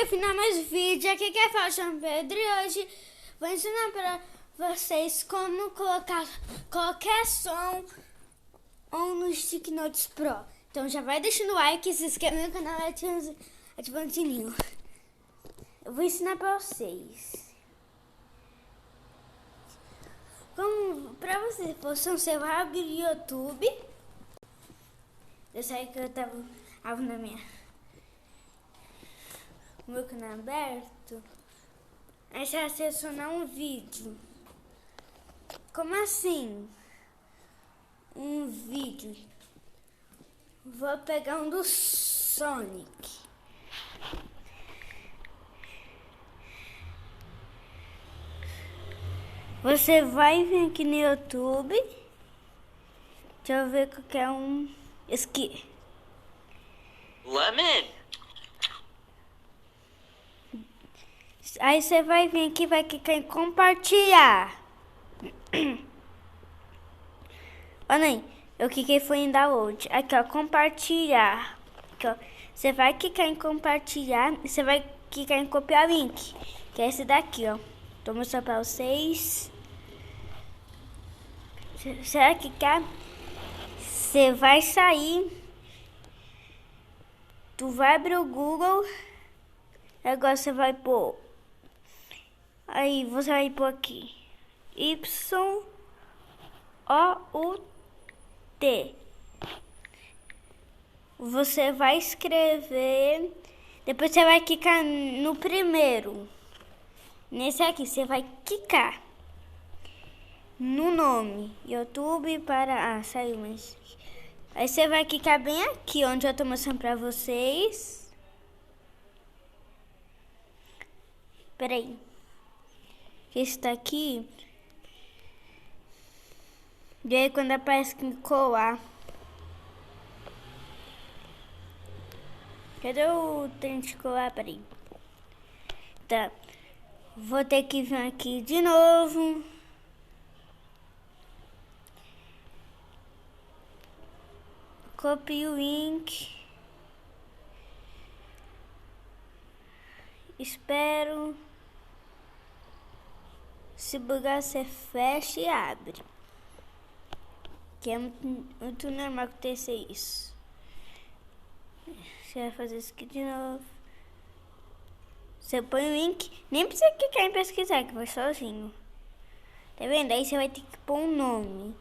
para finalizar mais vídeo, aqui que é Fala João Pedro e hoje vou ensinar para vocês como colocar qualquer som no Stick Notes Pro. Então já vai deixando o like, se inscreve no canal e ativando o sininho. Eu vou ensinar para vocês. Como para vocês, você vai abrir o YouTube. Deixa aí que eu tava na meu canal aberto. Aí você vai selecionar um vídeo. Como assim? Um vídeo. Vou pegar um do Sonic. Você vai vir aqui no YouTube. Deixa eu ver qual que é um. Esse aqui. Lemon. Aí você vai vir aqui, vai clicar em compartilhar. Olha aí, eu cliquei foi em download. Aqui ó, compartilhar. Aqui, ó. Você vai clicar em compartilhar e você vai clicar em copiar link. Que é esse daqui, ó. Tô mostrando pra vocês. Você vai clicar. Você vai sair. Tu vai abrir o Google. Agora você vai pôr. Aí você vai pôr aqui. Y-O-U-T. Você vai escrever. Depois você vai clicar no primeiro. Nesse aqui, você vai clicar no nome. YouTube para... Ah, saiu, mas... Aí você vai clicar bem aqui, onde eu tô mostrando pra vocês. Peraí. Esse tá aqui. E aí quando aparece que colar. Cadê o trem de colar? Peraí. Tá. Vou ter que vir aqui de novo. Copio o link. Espero. Se bugar, você fecha e abre. Que é muito normal acontecer isso. Você vai fazer isso aqui de novo. Você põe o link. Nem precisa clicar em pesquisar, que vai sozinho. Tá vendo? Aí você vai ter que pôr um nome.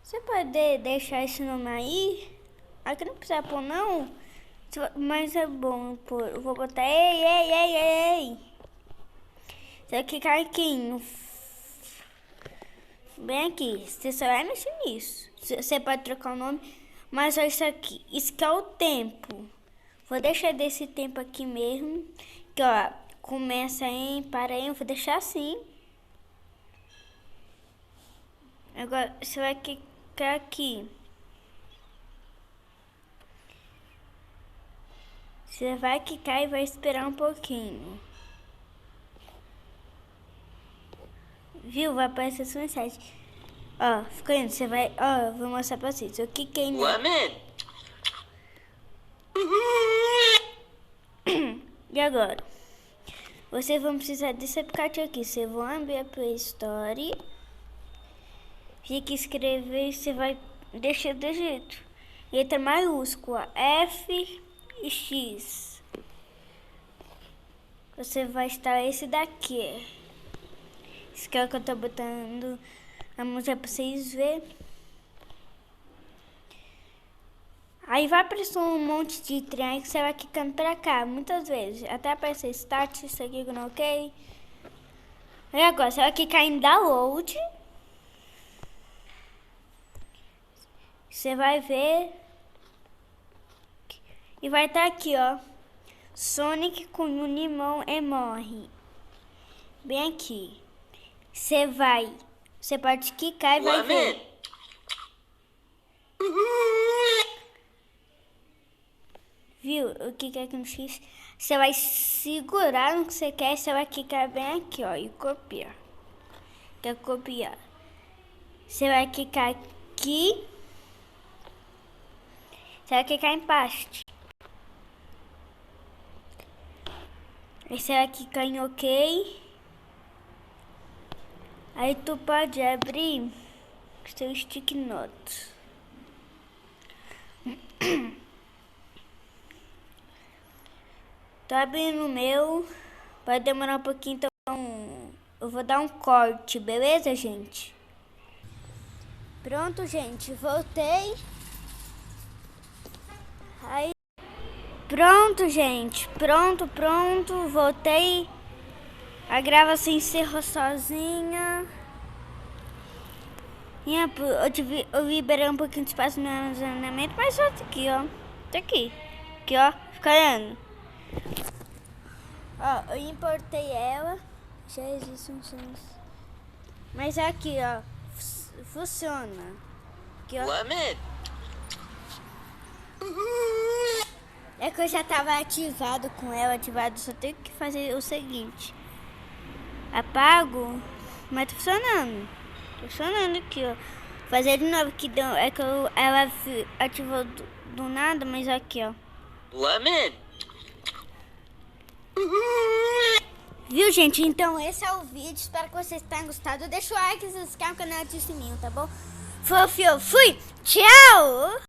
Você pode deixar esse nome aí. Aqui não precisa pôr não. Mas é bom pôr. Eu vou botar ei. Você vai clicar aqui bem aqui. Você só vai mexer nisso. Você pode trocar o nome. Mas olha isso aqui. Isso que é o tempo. Vou deixar desse tempo aqui mesmo. Que ó. Começa em. Para aí. Eu vou deixar assim. Agora você vai clicar aqui. Você vai clicar e vai esperar um pouquinho. Viu? Vai aparecer sua mensagem. Ó, fica indo. Você vai... Ó, eu vou mostrar pra vocês. Eu cliquei no... Lemon. E agora? Vocês vão precisar desse aplicativo aqui. Você vai abrir a Play Store. Fica escrever. Você vai deixar do jeito. Letra maiúscula. F e X. Você vai instalar esse daqui. Esse que é o que eu tô botando a música pra vocês verem. Aí vai aparecer um monte de trem que você vai clicando pra cá, muitas vezes. Até aparecer start, isso aqui que não ok. E agora você vai clicar em download. Você vai ver. E vai estar aqui, ó. Sonic com um limão e morre. Bem aqui. Você pode clicar e vai ver. Viu? O que é que não X? Você vai segurar no que você quer, você vai clicar bem aqui, ó, e copiar. Quer copiar? Você vai clicar aqui. Você vai clicar em paste. Aí será que cai em OK? Aí tu pode abrir seu stick notes. Tô abrindo o meu. Vai demorar um pouquinho, então eu vou dar um corte, beleza, gente? Pronto, gente, voltei. Aí, pronto, gente, pronto, voltei. A gravação encerrou sozinha. Eu liberei um pouquinho de espaço no armazenamento, mas só aqui, ó. Tá aqui, ó, fica olhando. Ó, eu importei ela. Já existe um sons. Mas aqui, ó, funciona. Aqui, ó. É que eu já tava ativado com ela, só tenho que fazer o seguinte. Apago, mas tá funcionando. Tá funcionando aqui, ó. Fazer de novo que deu, é que ela ativou do nada, mas aqui, ó. Viu, gente? Então esse é o vídeo. Espero que vocês tenham gostado. Deixa o like e se inscreve no canal de sininho, tá bom? Fofio, fui! Tchau!